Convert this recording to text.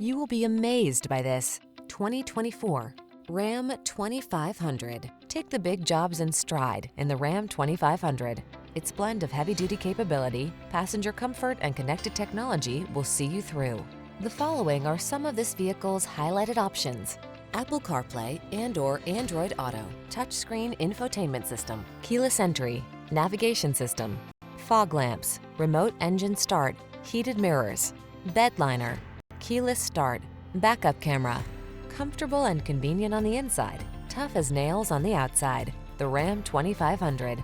You will be amazed by this 2024 Ram 2500. Take the big jobs in stride in the Ram 2500. Its blend of heavy-duty capability, passenger comfort, and connected technology will see you through. The following are some of this vehicle's highlighted options: Apple CarPlay and/or Android Auto, touchscreen infotainment system, keyless entry, navigation system, fog lamps, remote engine start, heated mirrors, bed liner, keyless start, backup camera. Comfortable and convenient on the inside, tough as nails on the outside. The Ram 2500.